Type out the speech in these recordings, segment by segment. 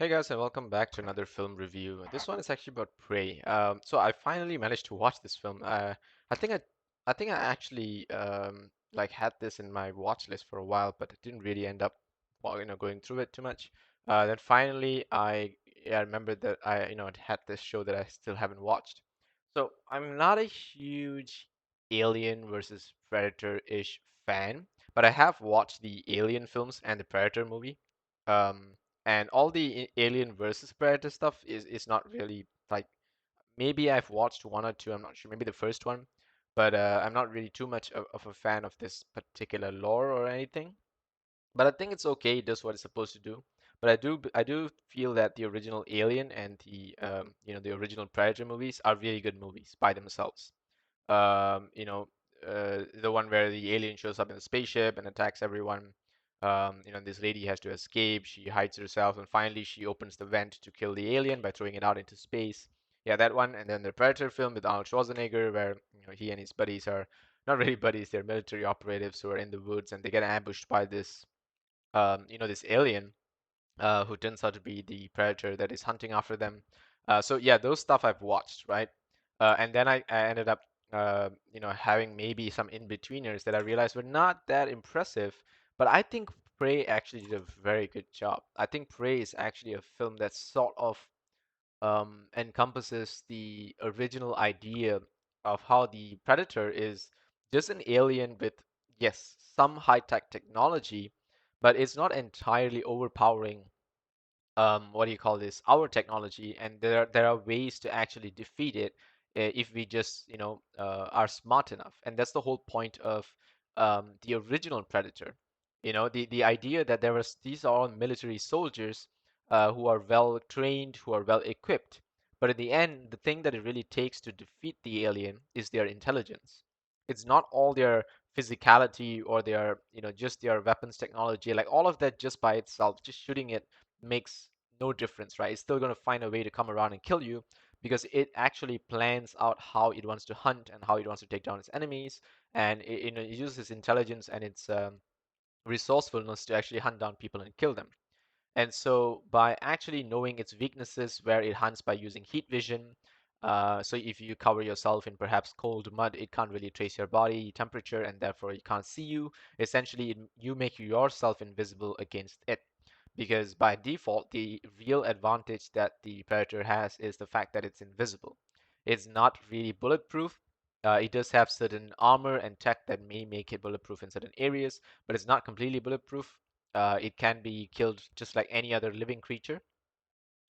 Hey guys, and welcome back to another film review. This one is actually about Prey. So I finally managed to watch this film. I think I think I actually like had this in my watch list for a while, but it didn't really end up, well, going through it too much. Then finally, I remembered that I had this show that I still haven't watched. So I'm not a huge Alien versus Predator-ish fan, but I have watched the Alien films and the Predator movie. Um, and all the Alien versus Predator stuff is not really like maybe I've watched one or two, I'm not sure, maybe the first one, but I'm not really too much of a fan of this particular lore or anything. But I think it's okay, it does what it's supposed to do. But I do feel that the original Alien and the original Predator movies are really good movies by themselves. Um, you know, the one where the alien shows up in the spaceship and attacks everyone. This lady has to escape. She hides herself, and finally she opens the vent to kill the alien by throwing it out into space. Yeah, that one. And then the Predator film with Arnold Schwarzenegger, where he and his buddies are not really buddies; they're military operatives who are in the woods, and they get ambushed by this alien who turns out to be the predator that is hunting after them. So yeah, those stuff I've watched, right? And then I ended up, having maybe some in-betweeners that I realized were not that impressive. But I think Prey actually did a very good job. I think Prey is actually a film that sort of encompasses the original idea of how the Predator is just an alien with, yes, some high-tech technology, but it's not entirely overpowering what do you call this, our technology, and there are ways to actually defeat it if we just are smart enough. And that's the whole point of the original Predator. The idea that these are all military soldiers who are well trained, who are well equipped, but in the end the thing that it really takes to defeat the alien is their intelligence. It's not all their physicality or their just their weapons technology, like all of that just by itself, just shooting it makes no difference, right? It's still going to find a way to come around and kill you because it actually plans out how it wants to hunt and how it wants to take down its enemies, and it uses intelligence and its resourcefulness to actually hunt down people and kill them. And so by actually knowing its weaknesses, where it hunts by using heat vision, so if you cover yourself in perhaps cold mud, it can't really trace your body temperature and therefore it can't see you. Essentially, you make yourself invisible against it. Because by default, the real advantage that the Predator has is the fact that it's invisible. It's not really bulletproof. It does have certain armor and tech that may make it bulletproof in certain areas, but it's not completely bulletproof. It can be killed just like any other living creature.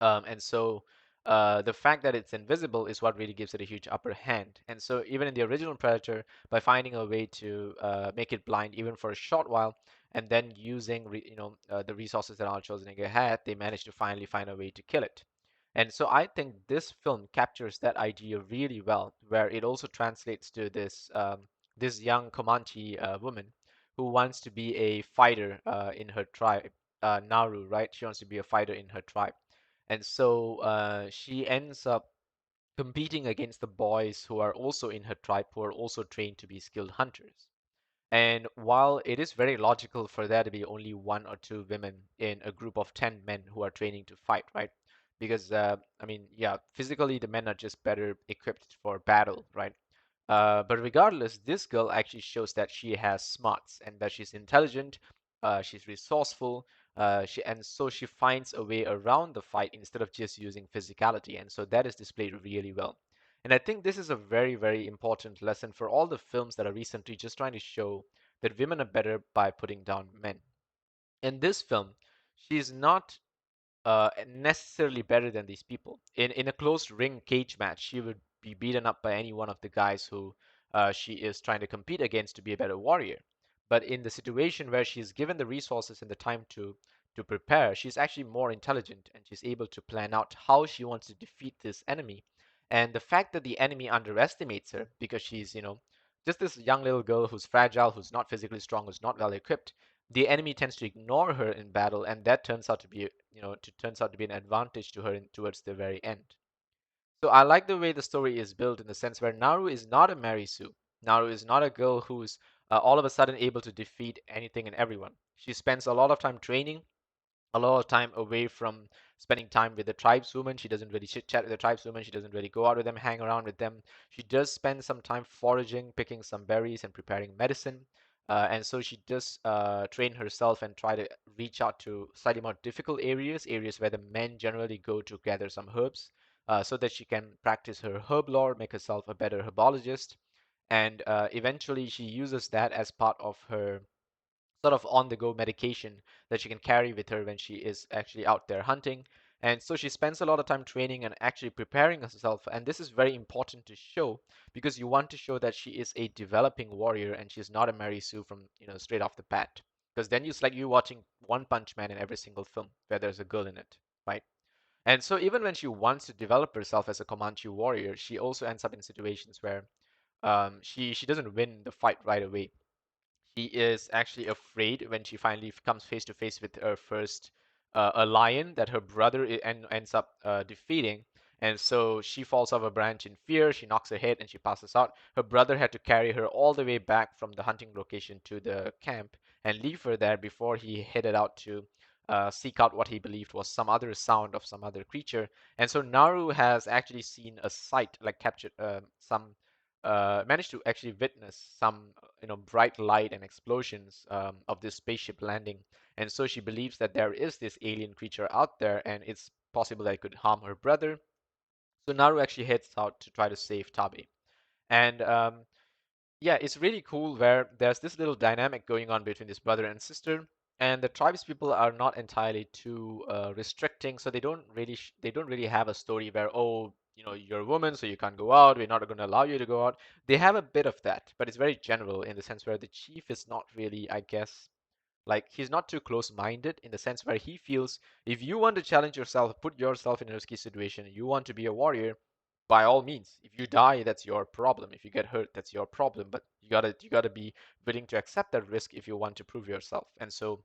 And so the fact that it's invisible is what really gives it a huge upper hand. And so even in the original Predator, by finding a way to make it blind even for a short while, and then using the resources that Arnold Schwarzenegger had, they managed to finally find a way to kill it. And so I think this film captures that idea really well, where it also translates to this young Comanche woman who wants to be a fighter in her tribe, Naru, right? She wants to be a fighter in her tribe. And so she ends up competing against the boys who are also in her tribe, who are also trained to be skilled hunters. And while it is very logical for there to be only one or two women in a group of 10 men who are training to fight, right? Because, I mean, yeah, physically the men are just better equipped for battle, right? But regardless, this girl actually shows that she has smarts and that she's intelligent, she's resourceful, and so she finds a way around the fight instead of just using physicality. And so that is displayed really well. And I think this is a very, very important lesson for all the films that are recently just trying to show that women are better by putting down men. In this film, she's not necessarily better than these people. In a close ring cage match, she would be beaten up by any one of the guys who she is trying to compete against to be a better warrior. But in the situation where she's given the resources and the time to prepare, she's actually more intelligent and she's able to plan out how she wants to defeat this enemy. And the fact that the enemy underestimates her because she's, just this young little girl who's fragile, who's not physically strong, who's not well equipped, the enemy tends to ignore her in battle, and that turns out to be an advantage to her towards the very end. So I like the way the story is built in the sense where Naru is not a Mary Sue. Naru is not a girl who's all of a sudden able to defeat anything and everyone. She spends a lot of time training, a lot of time away from spending time with the tribeswoman. She doesn't really chit chat with the tribeswoman. She doesn't really go out with them, hang around with them. She does spend some time foraging, picking some berries, and preparing medicine. And so she does train herself and try to reach out to slightly more difficult areas, areas where the men generally go to gather some herbs, so that she can practice her herb lore, make herself a better herbologist. And eventually, she uses that as part of her sort of on the go medication that she can carry with her when she is actually out there hunting. And so she spends a lot of time training and actually preparing herself. And this is very important to show because you want to show that she is a developing warrior and she's not a Mary Sue from, straight off the bat. Because then it's like you watching One Punch Man in every single film where there's a girl in it, right? And so even when she wants to develop herself as a Comanche warrior, she also ends up in situations where she doesn't win the fight right away. She is actually afraid when she finally comes face to face with her first a lion that her brother ends up defeating. And so she falls off a branch in fear. She knocks her head and she passes out. Her brother had to carry her all the way back from the hunting location to the camp and leave her there before he headed out to seek out what he believed was some other sound of some other creature. And so Naru has actually seen a sight, like captured some managed to actually witness some bright light and explosions of this spaceship landing. And so she believes that there is this alien creature out there and it's possible that it could harm her brother. So Naru actually heads out to try to save Tabe. And yeah, it's really cool where there's this little dynamic going on between this brother and sister, and the tribes people are not entirely too restricting, so they don't really have a story where, oh, you're a woman, so you can't go out. We're not going to allow you to go out. They have a bit of that, but it's very general in the sense where the chief is not really, I guess, like he's not too close-minded in the sense where he feels if you want to challenge yourself, put yourself in a risky situation, you want to be a warrior, by all means. If you die, that's your problem. If you get hurt, that's your problem. But you gotta be willing to accept that risk if you want to prove yourself. And so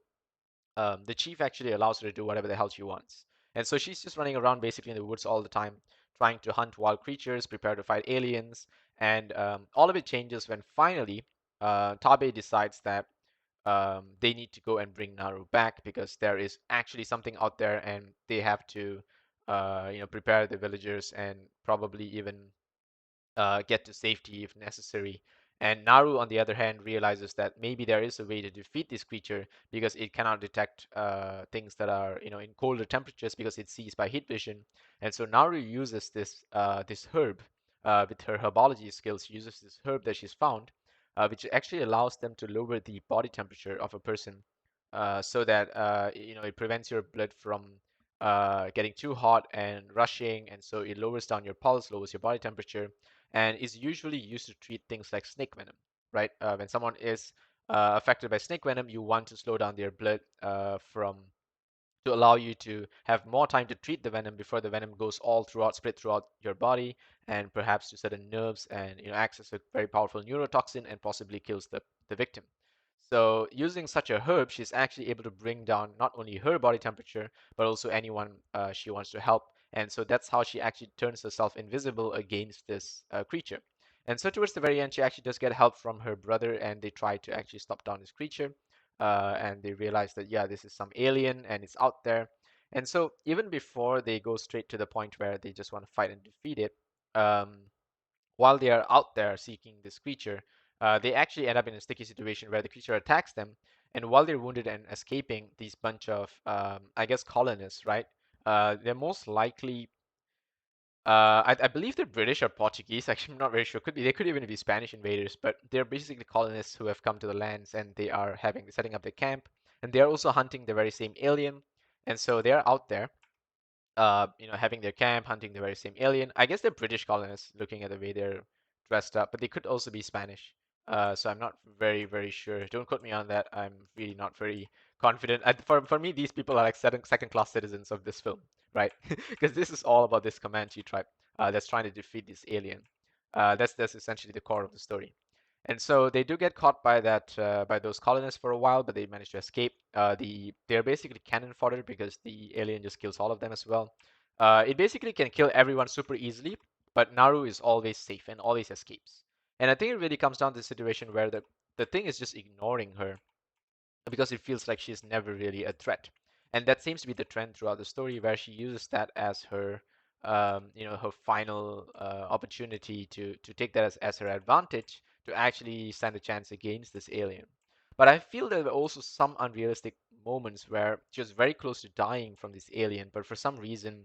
the chief actually allows her to do whatever the hell she wants. And so she's just running around basically in the woods all the time, trying to hunt wild creatures, prepare to fight aliens, and all of it changes when finally Tabe decides that they need to go and bring Naru back because there is actually something out there, and they have to, prepare the villagers and probably even get to safety if necessary. And Naru, on the other hand, realizes that maybe there is a way to defeat this creature because it cannot detect things that are, in colder temperatures because it sees by heat vision. And so Naru uses this herb with her herbology skills. She uses this herb that she's found, which actually allows them to lower the body temperature of a person, so that it prevents your blood from getting too hot and rushing, and so it lowers down your pulse, lowers your body temperature, and is usually used to treat things like snake venom, right? When someone is affected by snake venom, you want to slow down their blood from to allow you to have more time to treat the venom before the venom goes all throughout, spread throughout your body, and perhaps to certain nerves, and acts as a very powerful neurotoxin and possibly kills the victim. So using such a herb, she's actually able to bring down not only her body temperature, but also anyone she wants to help. And so that's how she actually turns herself invisible against this creature. And so towards the very end, she actually does get help from her brother, and they try to actually stop down this creature. And they realize that, yeah, this is some alien and it's out there. And so even before they go straight to the point where they just want to fight and defeat it, um, while they are out there seeking this creature, they actually end up in a sticky situation where the creature attacks them. And while they're wounded and escaping, these bunch of, I guess, colonists, right? They're most likely, I believe they're British or Portuguese. Actually, I'm not very sure. Could be they could even be Spanish invaders, but they're basically colonists who have come to the lands and they are setting up their camp, and they are also hunting the very same alien. And so they're out there having their camp, hunting the very same alien. I guess they're British colonists, looking at the way they're dressed up, but they could also be Spanish. So I'm not very, very sure. Don't quote me on that. I'm really not very confident. For me, these people are like second class citizens of this film, right? Because this is all about this Comanche tribe that's trying to defeat this alien. That's essentially the core of the story. And so they do get caught by that by those colonists for a while, but they manage to escape. They're basically cannon fodder because the alien just kills all of them as well. It basically can kill everyone super easily, but Naru is always safe and always escapes. And I think it really comes down to the situation where the thing is just ignoring her because it feels like she's never really a threat. And that seems to be the trend throughout the story, where she uses that as her, her final opportunity to take that as her advantage to actually stand a chance against this alien. But I feel there were also some unrealistic moments where she was very close to dying from this alien, but for some reason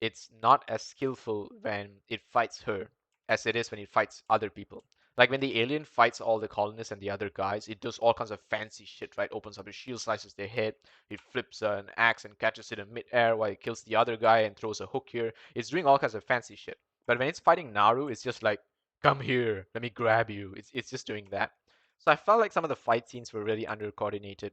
it's not as skillful when it fights her as it is when it fights other people. Like when the alien fights all the colonists and the other guys, it does all kinds of fancy shit, right? Opens up a shield, slices their head, it flips an axe and catches it in midair while it kills the other guy and throws a hook here. It's doing all kinds of fancy shit. But when it's fighting Naru, it's just like, come here, let me grab you. It's just doing that. So I felt like some of the fight scenes were really under coordinated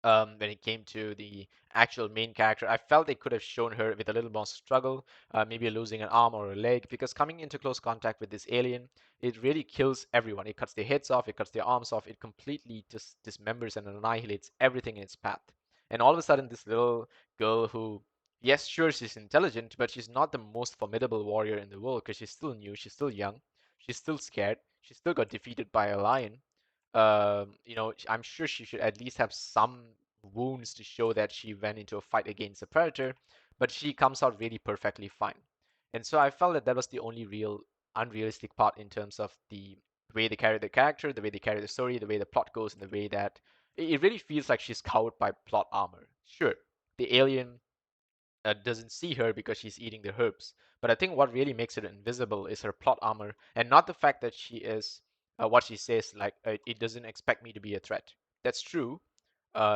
when it came to the actual main character. I felt they could have shown her with a little more struggle, maybe losing an arm or a leg, because coming into close contact with this alien, it really kills everyone. It cuts their heads off, it cuts their arms off, it completely just dismembers and annihilates everything in its path. And all of a sudden, this little girl who, yes, sure, she's intelligent, but she's not the most formidable warrior in the world because she's still new, she's still young, she's still scared, she still got defeated by a lion. I'm sure she should at least have some wounds to show that she went into a fight against a predator, but she comes out really perfectly fine. And so I felt that that was the only real unrealistic part in terms of the way they carry the character, the way they carry the story, the way the plot goes, and the way that it really feels like she's covered by plot armor. Sure, the alien doesn't see her because she's eating the herbs. But I think what really makes her invisible is her plot armor, and not the fact that she is what she says, like, it doesn't expect me to be a threat. That's true.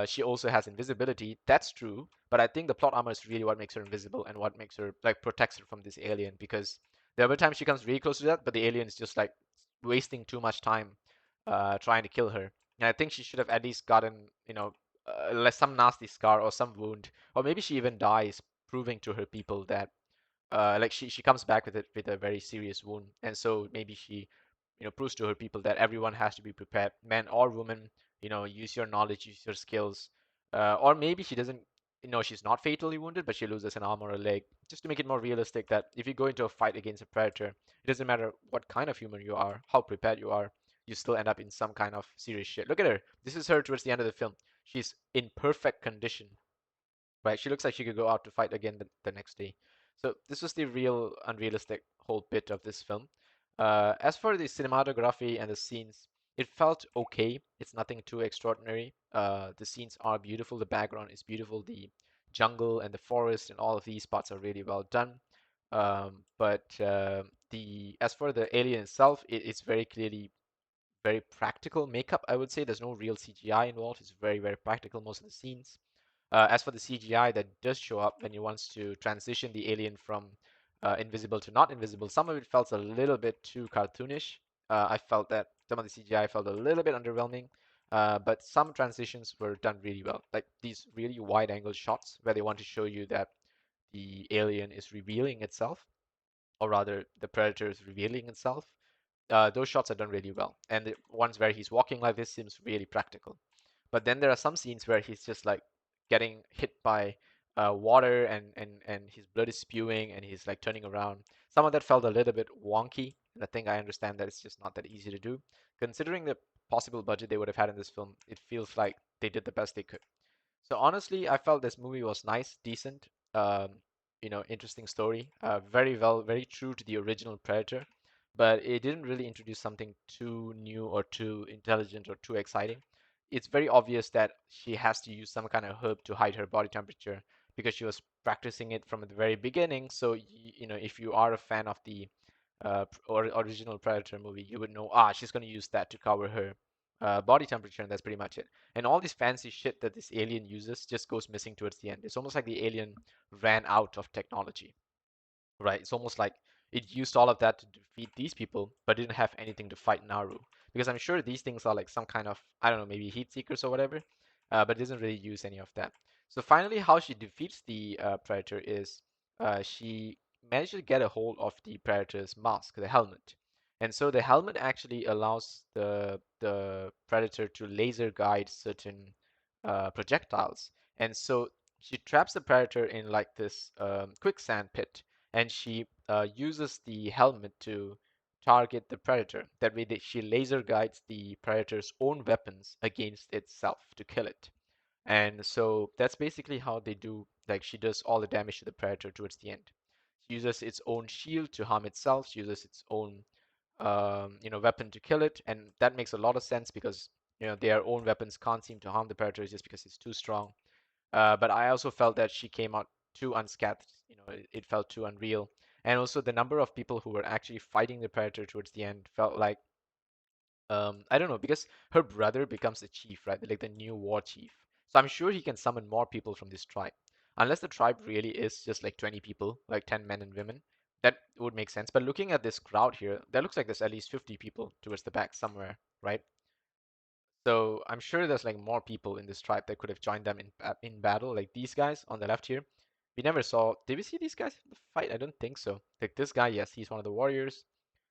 She also has invisibility. That's true. But I think the plot armor is really what makes her invisible and what makes her, like, protects her from this alien, because there were times she comes really close to that, but the alien is just like wasting too much time trying to kill her. And I think she should have at least gotten, some nasty scar or some wound, or maybe she even dies, proving to her people that like she comes back with it with a very serious wound, and so maybe she proves to her people that everyone has to be prepared, man or woman. Use your knowledge, use your skills, or maybe she doesn't. She's not fatally wounded, but she loses an arm or a leg, just to make it more realistic that if you go into a fight against a predator, it doesn't matter what kind of human you are, how prepared you are, you still end up in some kind of serious shit. Look at her. This is her towards the end of the film. She's in perfect condition, right? She looks like she could go out to fight again the next day. So this was the real unrealistic whole bit of this film. As for the cinematography and the scenes, it felt okay. It's nothing too extraordinary. The scenes are beautiful. The background is beautiful. The jungle and the forest and all of these parts are really well done. But the as for the alien itself, it's very clearly very practical makeup, I would say. There's no real CGI involved. It's very, very practical, most of the scenes. As for the CGI that does show up when he wants to transition the alien from invisible to not invisible, some of it felt a little bit too cartoonish. I felt that some of the CGI felt a little bit underwhelming, but some transitions were done really well. Like these really wide angle shots where they want to show you that the alien is revealing itself, or rather, the predator is revealing itself. Those shots are done really well. And the ones where he's walking like this seems really practical. But then there are some scenes where he's just like getting hit by water, and his blood is spewing and he's like turning around. Some of that felt a little bit wonky. And I think I understand that it's just not that easy to do. Considering the possible budget they would have had in this film, it feels like they did the best they could. So honestly, I felt this movie was nice, decent, interesting story, very well, very true to the original Predator, but it didn't really introduce something too new or too intelligent or too exciting. It's very obvious that she has to use some kind of herb to hide her body temperature because she was practicing it from the very beginning. So, if you are a fan of the or original Predator movie, you would know, she's going to use that to cover her body temperature, and that's pretty much it. And all this fancy shit that this alien uses just goes missing towards the end. It's almost like the alien ran out of technology, right? It's almost like it used all of that to defeat these people, but didn't have anything to fight Naru. Because I'm sure these things are like some kind of, I don't know, maybe heat seekers or whatever, but it doesn't really use any of that. So finally, how she defeats the Predator is she managed to get a hold of the Predator's mask, the helmet. And so the helmet actually allows the Predator to laser guide certain projectiles. And so she traps the Predator in like this quicksand pit, and she uses the helmet to target the predator. That way, she laser guides the predator's own weapons against itself to kill it. And so that's basically how they do, like she does all the damage to the Predator towards the end. She uses its own shield to harm itself. She uses its own weapon to kill it, and that makes a lot of sense because their own weapons can't seem to harm the Predator just because it's too strong. But I also felt that she came out too unscathed. It felt too unreal. And also the number of people who were actually fighting the Predator towards the end felt like I don't know, because her brother becomes the chief, right? Like the new war chief. So I'm sure he can summon more people from this tribe. Unless the tribe really is just like 20 people, like 10 men and women, that would make sense. But looking at this crowd here, that looks like there's at least 50 people towards the back somewhere, right? So I'm sure there's like more people in this tribe that could have joined them in battle. Like these guys on the left here, we never saw. Did we see these guys in the fight? I don't think so. Like this guy, yes, he's one of the warriors.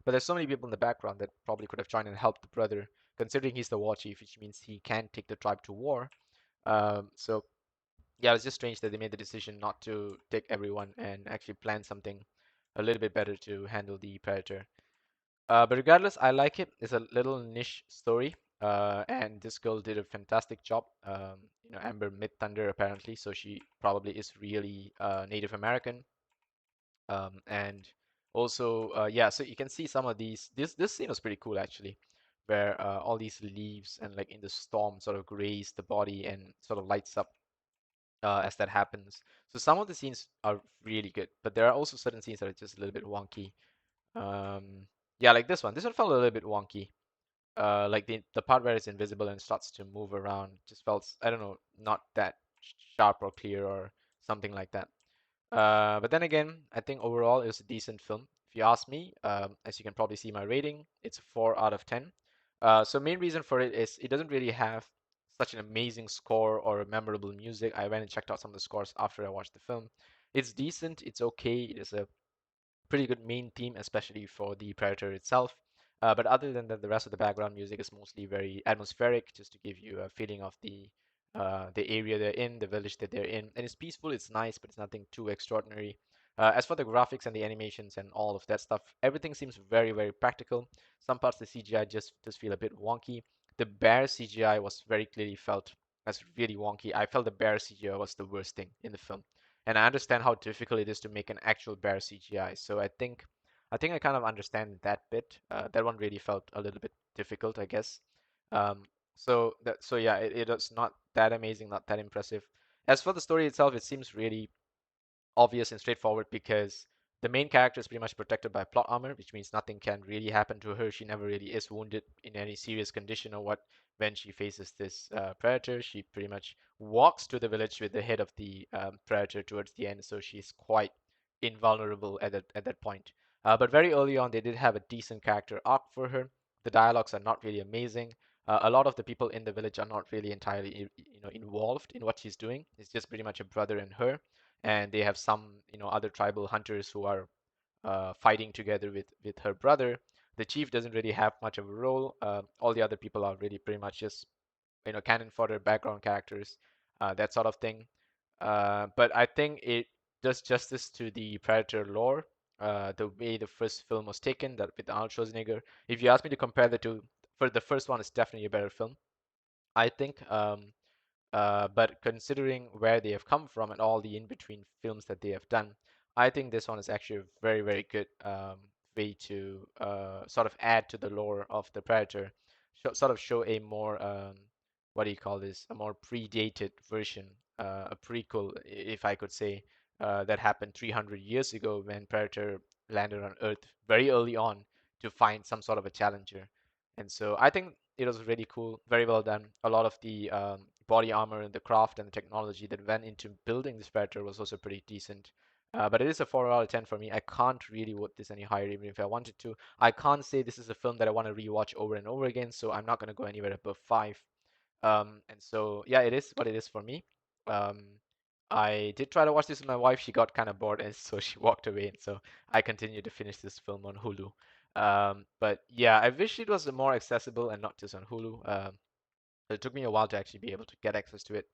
But there's so many people in the background that probably could have joined and helped the brother, considering he's the war chief, which means he can take the tribe to war. So yeah, it's just strange that they made the decision not to take everyone and actually plan something a little bit better to handle the predator. But regardless, I like it. It's a little niche story, and this girl did a fantastic job. Amber Mid Thunder apparently, so she probably is really Native American. And also, yeah, so you can see some of these. This scene was pretty cool actually, where all these leaves and like in the storm sort of graze the body and sort of lights up as that happens. So some of the scenes are really good, but there are also certain scenes that are just a little bit wonky. Yeah, like this one. This one felt a little bit wonky. Like the part where it's invisible and starts to move around just felt, I don't know, not that sharp or clear or something like that. But then again, I think overall it was a decent film. If you ask me, as you can probably see my rating, it's a 4 out of 10. So main reason for it is it doesn't really have such an amazing score or memorable music. I went and checked out some of the scores after I watched the film. It's decent, it's okay. It is a pretty good main theme, especially for the Predator itself. But other than that, the rest of the background music is mostly very atmospheric, just to give you a feeling of the area they're in, the village that they're in. And it's peaceful, it's nice, but it's nothing too extraordinary. As for the graphics and the animations and all of that stuff, everything seems very, very practical. Some parts of the CGI just feel a bit wonky. The bear CGI was very clearly felt as really wonky. I felt the bear CGI was the worst thing in the film, and I understand how difficult it is to make an actual bear CGI. So I think I kind of understand that bit. That one really felt a little bit difficult, I guess. So yeah, it was not that amazing, not that impressive. As for the story itself, it seems really obvious and straightforward because the main character is pretty much protected by plot armor, which means nothing can really happen to her. She never really is wounded in any serious condition or what. When she faces this predator, she pretty much walks to the village with the head of the predator towards the end, so she's quite invulnerable at that point. But very early on, they did have a decent character arc for her. The dialogues are not really amazing. A lot of the people in the village are not really entirely, involved in what she's doing. It's just pretty much a brother and her, and they have some other tribal hunters who are fighting together with her brother. The chief doesn't really have much of a role. All the other people are really pretty much just cannon fodder, background characters, that sort of thing. But I think it does justice to the Predator lore, the way the first film was taken, that with Arnold Schwarzenegger. If you ask me to compare the two, for the first one is definitely a better film, I think. But considering where they have come from and all the in-between films that they have done, I think this one is actually a very, very good way to sort of add to the lore of the Predator, sort of show a more, what do you call this, a more predated version, a prequel, if I could say, that happened 300 years ago when Predator landed on Earth very early on to find some sort of a challenger. And so I think it was really cool, very well done. A lot of the body armor and the craft and the technology that went into building this Predator was also pretty decent. But it is a 4 out of 10 for me. I can't really vote this any higher, even if I wanted to. I can't say this is a film that I want to rewatch over and over again, so I'm not going to go anywhere above 5. And so, yeah, it is what it is for me. Um, I did try to watch this with my wife. She got kind of bored, and so she walked away. And so I continued to finish this film on Hulu. But yeah, I wish it was more accessible and not just on Hulu. It took me a while to actually be able to get access to it.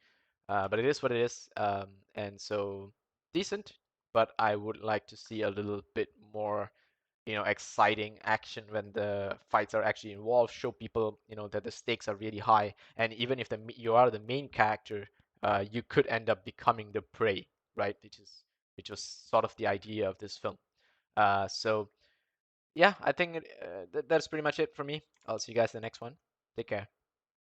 But it is what it is. And so decent, but I would like to see a little bit more, exciting action when the fights are actually involved. Show people, that the stakes are really high, and even if you are the main character, you could end up becoming the prey, right? Which was sort of the idea of this film. So yeah, I think that's pretty much it for me. I'll see you guys in the next one. Take care.